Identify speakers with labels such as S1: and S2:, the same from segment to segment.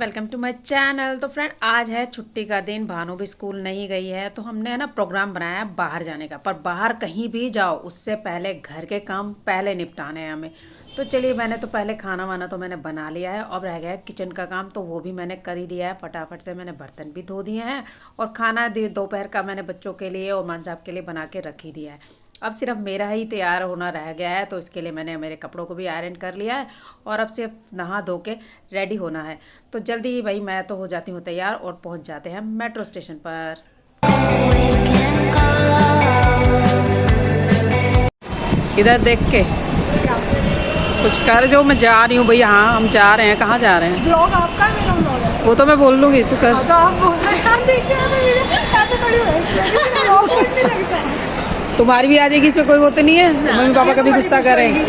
S1: Welcome to my channel. तो friend, आज है छुट्टी का दिन, भानु भी स्कूल नहीं गई है, तो हमने है ना प्रोग्राम बनाया है बाहर जाने का। पर बाहर कहीं भी जाओ उससे पहले घर के काम पहले निपटाने हैं हमें। तो चलिए, मैंने तो पहले खाना वाना तो मैंने बना लिया है, अब रह गया है किचन का काम, तो वो भी मैंने कर ही दिया है। फटाफट से मैंने बर्तन भी धो दिए हैं और खाना दोपहर का मैंने बच्चों के लिए और मान साहब के लिए बना के रख ही दिया है। अब सिर्फ मेरा ही तैयार होना रह गया है, तो इसके लिए मैंने मेरे कपड़ों को भी आयरन कर लिया है और अब सिर्फ नहा धो के रेडी होना है। तो जल्दी ही भाई मैं तो हो जाती हूँ तैयार और पहुँच जाते हैं मेट्रो स्टेशन पर। इधर देख के कुछ कर, जो मैं जा रही हूँ भैया। हाँ, हम जा रहे हैं। कहाँ जा रहे हैं?
S2: ब्लॉग आपका है, मेरा ब्लॉग है।
S1: वो तो मैं बोल लूँगी, तू कर।
S2: तो आप बोल रहे हैं, देखिए ना मेरे ऐसे खड़ी हुई है, ब्लॉग कुछ नहीं लगता है।
S1: तुम्हारी भी आ जाएगी, इसमें कोई वो तो नहीं है? मम्मी पापा कभी गुस्सा करेंगे?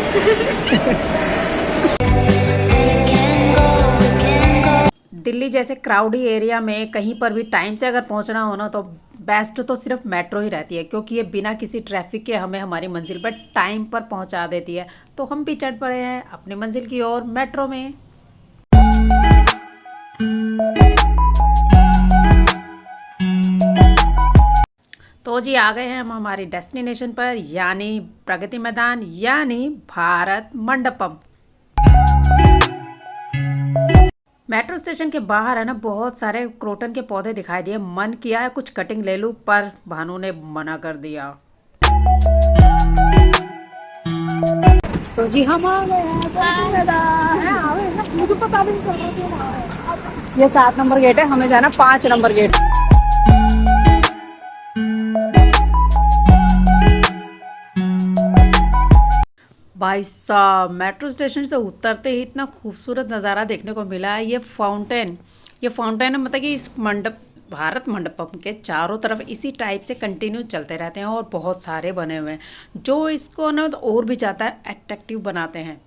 S1: दिल्ली जैसे क्राउडी एरिया में कहीं पर भी टाइम से अगर पहुंचना हो ना, तो बेस्ट तो सिर्फ मेट्रो ही रहती है, क्योंकि ये बिना किसी ट्रैफिक के हमें हमारी मंजिल पर टाइम पर पहुंचा देती है। तो हम भी चढ़ पड़े हैं अपनी मंजिल की ओर मेट्रो में। तो जी आ गए हैं हम हमारी डेस्टिनेशन पर, यानी प्रगति मैदान, यानी भारत मंडपम। मेट्रो स्टेशन के बाहर है ना बहुत सारे क्रोटन के पौधे दिखाई दिए। मन किया है कुछ कटिंग ले लूं, पर भानु ने मना कर दिया।
S2: तो जी हम आ गए हैं, मुझे पता भी नहीं चल रहा। ये 7 नंबर गेट है, हमें जाना 5 नंबर गेट।
S1: भाई साहब, मेट्रो स्टेशन से उतरते ही इतना खूबसूरत नज़ारा देखने को मिला है। ये फाउंटेन है, मतलब कि इस भारत मंडपम के चारों तरफ इसी टाइप से कंटिन्यू चलते रहते हैं और बहुत सारे बने हुए हैं, जो इसको ना और भी ज़्यादा अट्रैक्टिव बनाते हैं।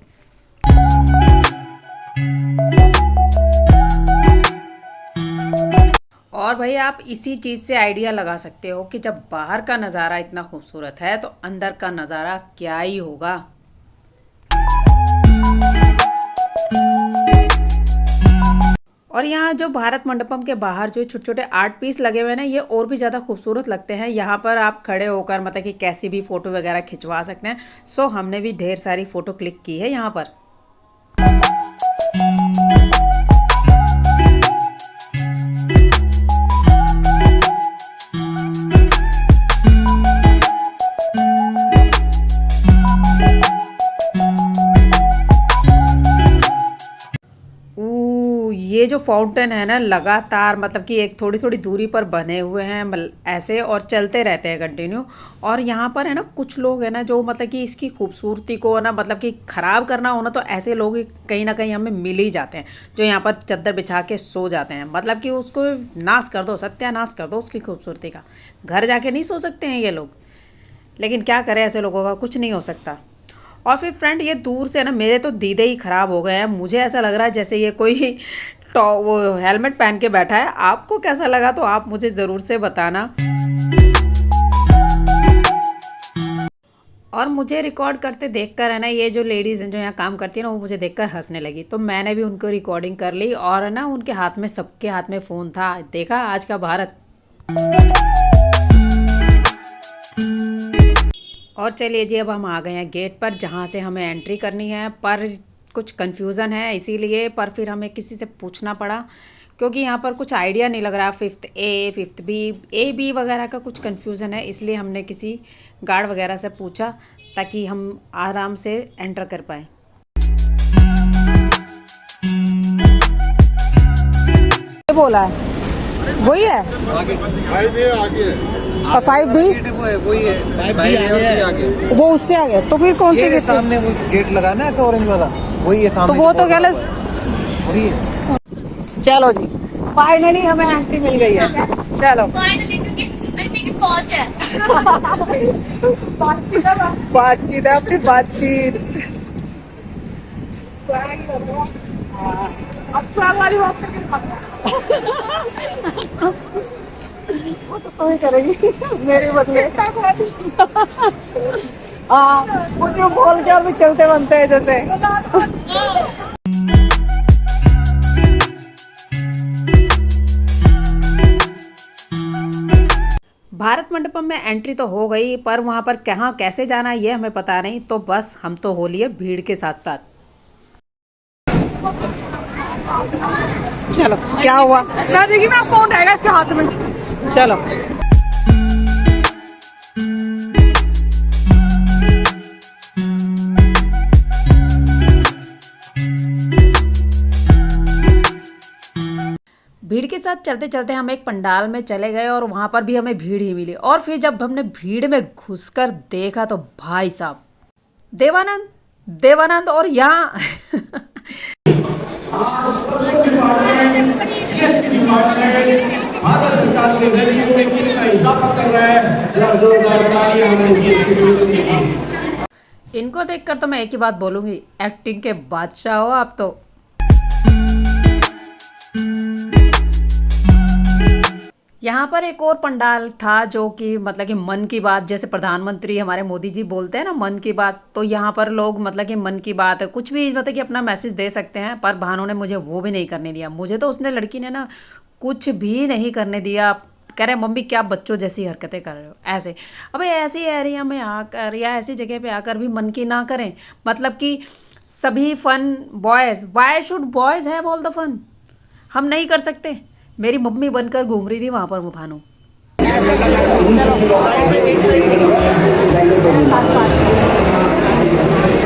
S1: और भाई आप इसी चीज़ से आइडिया लगा सकते हो कि जब बाहर का नज़ारा इतना खूबसूरत है तो अंदर का नज़ारा क्या ही होगा। और यहाँ जो भारत मंडपम के बाहर जो छोटे छोटे आर्ट पीस लगे हुए हैं ना, ये और भी ज़्यादा खूबसूरत लगते हैं। यहाँ पर आप खड़े होकर मतलब कि कैसी भी फ़ोटो वगैरह खिंचवा सकते हैं। सो हमने भी ढेर सारी फ़ोटो क्लिक की है यहाँ पर। ये जो फाउंटेन है ना, लगातार मतलब कि एक थोड़ी थोड़ी दूरी पर बने हुए हैं ऐसे, और चलते रहते हैं कंटिन्यू। और यहाँ पर है ना कुछ लोग है ना जो मतलब कि इसकी खूबसूरती को ना मतलब कि ख़राब करना हो ना, तो ऐसे लोग कहीं ना कहीं हमें मिल ही जाते हैं, जो यहाँ पर चादर बिछा के सो जाते हैं। मतलब कि उसको नाश कर दो, सत्यानाश कर दो उसकी खूबसूरती का। घर जाके नहीं सो सकते हैं ये लोग, लेकिन क्या करें, ऐसे लोगों का कुछ नहीं हो सकता। और फिर फ्रेंड, ये दूर से ना मेरे तो दीदे ही ख़राब हो गए हैं। मुझे ऐसा लग रहा है जैसे ये कोई वो हेलमेट पहन के बैठा है। आपको कैसा लगा तो आप मुझे ज़रूर से बताना। और मुझे रिकॉर्ड करते देखकर है ना, ये जो लेडीज़ हैं जो यहाँ काम करती है ना, वो मुझे देखकर हंसने लगी। तो मैंने भी उनको रिकॉर्डिंग कर ली, और ना उनके हाथ में, सबके हाथ में फ़ोन था। देखा आज का भारत। और चलिए जी, अब हम आ गए हैं गेट पर, जहाँ से हमें एंट्री करनी है। पर कुछ कन्फ्यूज़न है इसीलिए, पर फिर हमें किसी से पूछना पड़ा, क्योंकि यहाँ पर कुछ आइडिया नहीं लग रहा। 5th A 5th B A B वगैरह का कुछ कन्फ्यूज़न है, इसलिए हमने किसी गार्ड वगैरह से पूछा ताकि हम आराम से एंटर कर पाएँ।
S2: बोला है वही है,
S3: 5A आगे
S2: और 5B
S3: वही है,
S2: वो उससे आगे। तो फिर कौन से गेट
S3: सामने वो गेट लगा ना ऐसा ऑरेंज वाला, वही है सामने।
S2: तो वो तो गलत।
S3: वही है।
S2: चलो जी, फाइनली हमें एंट्री मिल गई है। चलो
S4: पहुंच है।
S2: बातचीत है अपनी, बातचीत। अब स्वाद वाली बात वो तो तू ही करेगी मेरे बदले। हाँ, कुछ बोल के और भी चलते बनते हैं जैसे।
S1: भारत मंडपम में एंट्री तो हो गई, पर वहाँ पर कहाँ कैसे जाना है ये हमें पता नहीं, तो बस हम तो हो लिए भीड़ के साथ साथ। चलो क्या हुआ,
S2: देखिए मेरा फोन रहेगा इसके हाथ में।
S1: चलो। भीड़ के साथ चलते चलते हम एक पंडाल में चले गए और वहां पर भी हमें भीड़ ही मिली। और फिर जब हमने भीड़ में घुसकर देखा तो भाई साहब, देवानंद देवानंद और यहाँ
S5: भारत सरकार के रेवेन्यू में कितना इजाफा कर रहा है।
S1: इनको देखकर तो मैं एक ही बात बोलूंगी, एक्टिंग के बादशाह हो आप तो। यहाँ पर एक और पंडाल था जो कि मतलब कि मन की बात, जैसे प्रधानमंत्री हमारे मोदी जी बोलते हैं ना मन की बात, तो यहाँ पर लोग मतलब कि मन की बात कुछ भी मतलब कि अपना मैसेज दे सकते हैं। पर भानु ने मुझे वो भी नहीं करने दिया। मुझे तो उसने लड़की ने ना कुछ भी नहीं करने दिया। कह रहे मम्मी क्या बच्चों जैसी हरकतें कर रहे हो ऐसे। अबे ऐसी एरिया में आकर या ऐसी जगह पे आकर भी मन की ना करें। मतलब कि सभी fun boys, why should boys have all the fun? हम नहीं कर सकते? मेरी मम्मी बनकर घूम रही थी वहाँ पर वो भानु।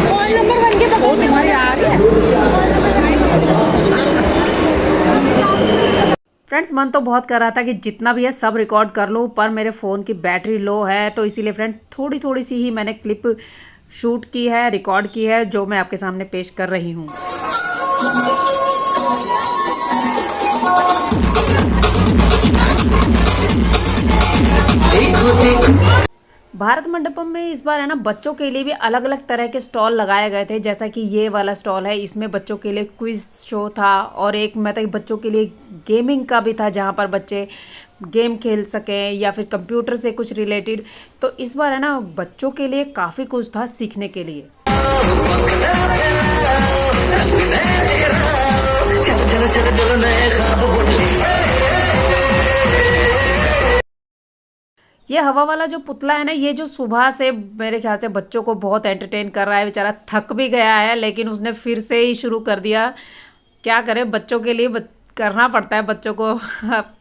S2: फोन नंबर बन के बताओ तुम्हारी आ रही है।
S1: फ्रेंड्स मन तो बहुत कर रहा था कि जितना भी है सब रिकॉर्ड कर लूँ, पर मेरे फ़ोन की बैटरी लो है, तो इसीलिए फ्रेंड थोड़ी थोड़ी सी ही मैंने क्लिप शूट की है, रिकॉर्ड की है, जो मैं आपके सामने पेश कर रही हूँ। भारत मंडपम में इस बार है ना बच्चों के लिए भी अलग अलग तरह के स्टॉल लगाए गए थे। जैसा कि ये वाला स्टॉल है, इसमें बच्चों के लिए क्विज शो था और एक मतलब बच्चों के लिए गेमिंग का भी था, जहाँ पर बच्चे गेम खेल सकें या फिर कंप्यूटर से कुछ रिलेटेड। तो इस बार है ना बच्चों के लिए काफ़ी कुछ था सीखने के लिए। ये हवा वाला जो पुतला है ना, ये जो सुबह से मेरे ख्याल से बच्चों को बहुत एंटरटेन कर रहा है। बेचारा थक भी गया है, लेकिन उसने फिर से ही शुरू कर दिया। क्या करें, बच्चों के लिए करना पड़ता है, बच्चों को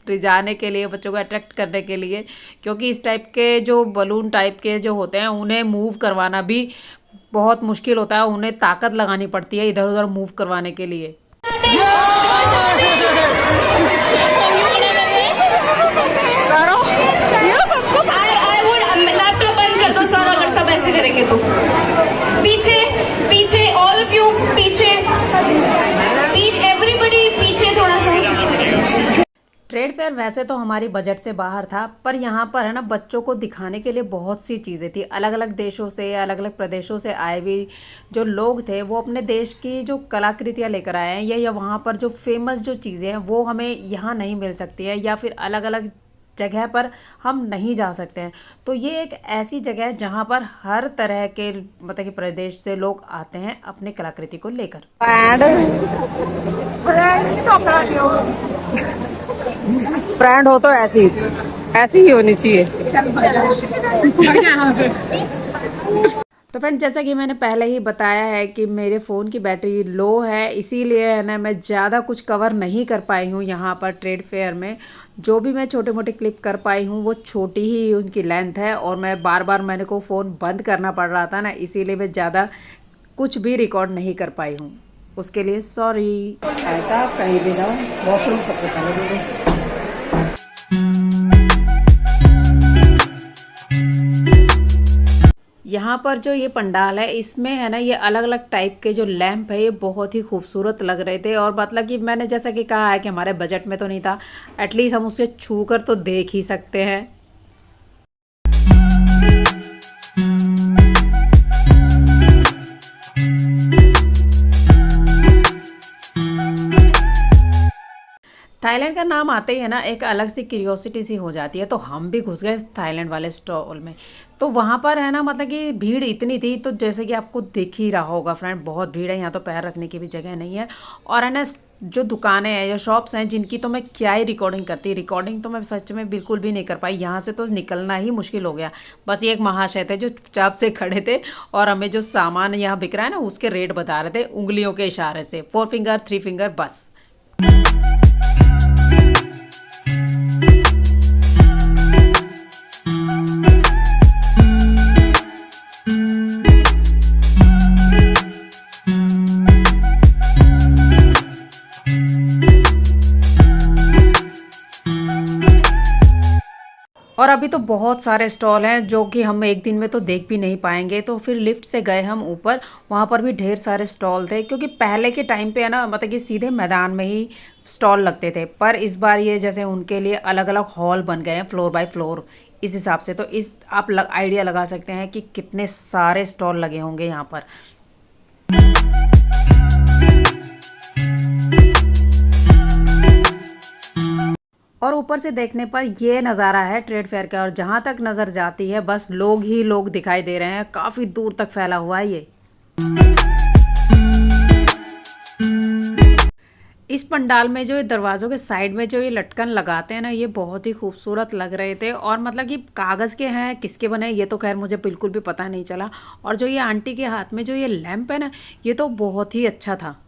S1: रिझाने के लिए, बच्चों को अट्रैक्ट करने के लिए। क्योंकि इस टाइप के जो बलून टाइप के जो होते हैं, उन्हें मूव करवाना भी बहुत मुश्किल होता है। उन्हें ताकत लगानी पड़ती है इधर उधर मूव करवाने के लिए।
S2: लैपटॉप बंद कर दो सर, अगर सब ऐसे करेंगे तो। पीछे पीछे, ऑल ऑफ यू पीछे, एवरीबडी पीछे थोड़ा सा।
S1: ट्रेड फेयर वैसे तो हमारी बजट से बाहर था, पर यहाँ पर है ना बच्चों को दिखाने के लिए बहुत सी चीज़ें थी। अलग अलग देशों से, अलग अलग प्रदेशों से आए हुए जो लोग थे, वो अपने देश की जो कलाकृतियाँ लेकर आए हैं, या वहाँ पर जो फेमस जो चीज़ें हैं वो हमें यहाँ नहीं मिल सकती है, या फिर अलग अलग जगह पर हम नहीं जा सकते हैं। तो ये एक ऐसी जगह है जहाँ पर हर तरह के मतलब कि प्रदेश से लोग आते हैं अपने कलाकृति को लेकर।
S6: फ्रेंड हो तो ऐसी ही होनी चाहिए।
S1: तो फ्रेंड जैसा कि मैंने पहले ही बताया है कि मेरे फ़ोन की बैटरी लो है, इसीलिए है ना मैं ज़्यादा कुछ कवर नहीं कर पाई हूँ यहाँ पर ट्रेड फेयर में। जो भी मैं छोटे मोटे क्लिप कर पाई हूँ वो छोटी ही उनकी लेंथ है, और मैं बार बार मैंने को फ़ोन बंद करना पड़ रहा था ना, इसीलिए मैं ज़्यादा कुछ भी रिकॉर्ड नहीं कर पाई हूँ। उसके लिए सॉरी। ऐसा कहीं भी जाओ, वॉशरूम सबसे पहले। यहाँ पर जो ये पंडाल है, इसमें है ना ये अलग अलग टाइप के जो लैंप है, ये बहुत ही खूबसूरत लग रहे थे। और मतलब कि मैंने जैसा कि कहा है कि हमारे बजट में तो नहीं था, एटलीस्ट हम उसे छू कर तो देख ही सकते हैं। थाईलैंड का नाम आते ही है ना एक अलग सी क्यूरियोसिटी सी हो जाती है। तो हम भी घुस गए थाईलैंड वाले स्टॉल में। तो वहाँ पर है ना मतलब कि भीड़ इतनी थी, तो जैसे कि आपको दिख ही रहा होगा फ्रेंड, बहुत भीड़ है यहाँ। तो पैर रखने की भी जगह नहीं है। और है ना जो दुकानें हैं या शॉप्स हैं जिनकी तो मैं क्या ही रिकॉर्डिंग तो मैं सच में बिल्कुल भी नहीं कर पाई। यहाँ से तो निकलना ही मुश्किल हो गया। बस ये एक महाशय थे जो चुपचाप से खड़े थे और हमें जो सामान यहाँ बिक रहा है ना उसके रेट बता रहे थे उंगलियों के इशारे से, 4 फिंगर 3 फिंगर बस। और अभी तो बहुत सारे स्टॉल हैं जो कि हम एक दिन में तो देख भी नहीं पाएंगे। तो फिर लिफ्ट से गए हम ऊपर, वहाँ पर भी ढेर सारे स्टॉल थे, क्योंकि पहले के टाइम पे है ना मतलब कि सीधे मैदान में ही स्टॉल लगते थे। पर इस बार ये जैसे उनके लिए अलग अलग हॉल बन गए हैं फ्लोर बाय फ्लोर, इस हिसाब से। तो इस आप आइडिया लगा सकते हैं कि कितने सारे स्टॉल लगे होंगे यहाँ पर। और ऊपर से देखने पर ये नज़ारा है ट्रेड फेयर का, और जहाँ तक नज़र जाती है बस लोग ही लोग दिखाई दे रहे हैं। काफ़ी दूर तक फैला हुआ है ये। इस पंडाल में जो ये दरवाज़ों के साइड में जो ये लटकन लगाते हैं ना, ये बहुत ही खूबसूरत लग रहे थे। और मतलब कि कागज़ के हैं, किसके बने ये तो खैर मुझे बिल्कुल भी पता नहीं चला। और जो ये आंटी के हाथ में जो ये लैंप है ना, ये तो बहुत ही अच्छा था।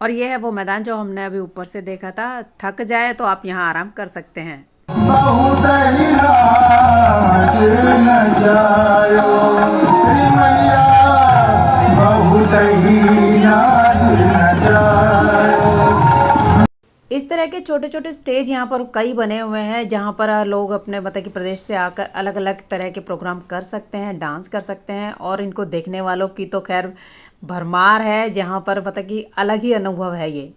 S1: और ये है वो मैदान जो हमने अभी ऊपर से देखा था। थक जाए तो आप यहाँ आराम कर सकते हैं। इस तरह के छोटे छोटे स्टेज यहाँ पर कई बने हुए हैं, जहाँ पर लोग अपने मतलब कि प्रदेश से आकर अलग अलग तरह के प्रोग्राम कर सकते हैं, डांस कर सकते हैं। और इनको देखने वालों की तो खैर भरमार है, जहाँ पर मतलब कि अलग ही अनुभव है ये।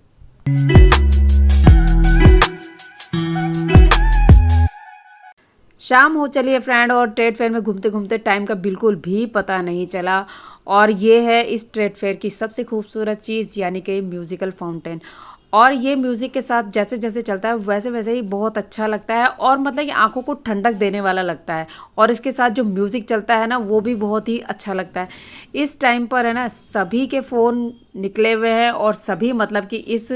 S1: शाम हो चलिए फ्रेंड, और ट्रेड फेयर में घूमते घूमते टाइम का बिल्कुल भी पता नहीं चला। और ये है इस ट्रेड फेयर की सबसे खूबसूरत चीज़, यानी कि म्यूज़िकल फाउंटेन। और ये म्यूज़िक के साथ जैसे जैसे चलता है वैसे वैसे ही बहुत अच्छा लगता है, और मतलब कि आंखों को ठंडक देने वाला लगता है। और इसके साथ जो म्यूज़िक चलता है ना वो भी बहुत ही अच्छा लगता है। इस टाइम पर है ना सभी के फ़ोन निकले हुए हैं, और सभी मतलब कि इस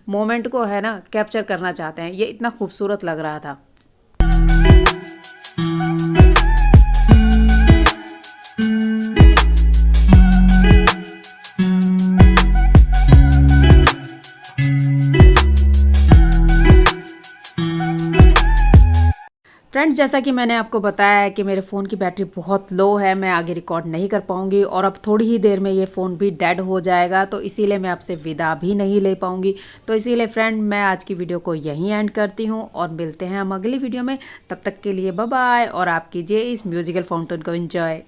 S1: मोमेंट को है ना कैप्चर करना चाहते हैं। ये इतना खूबसूरत लग रहा था। फ्रेंड्स, जैसा कि मैंने आपको बताया है कि मेरे फ़ोन की बैटरी बहुत लो है, मैं आगे रिकॉर्ड नहीं कर पाऊँगी, और अब थोड़ी ही देर में ये फ़ोन भी डेड हो जाएगा। तो इसीलिए मैं आपसे विदा भी नहीं ले पाऊँगी। तो इसीलिए फ्रेंड मैं आज की वीडियो को यहीं एंड करती हूँ, और मिलते हैं हम अगली वीडियो में। तब तक के लिए बाय बाय, और आप कीजिए इस म्यूज़िकल फाउंटेन को एंजॉय।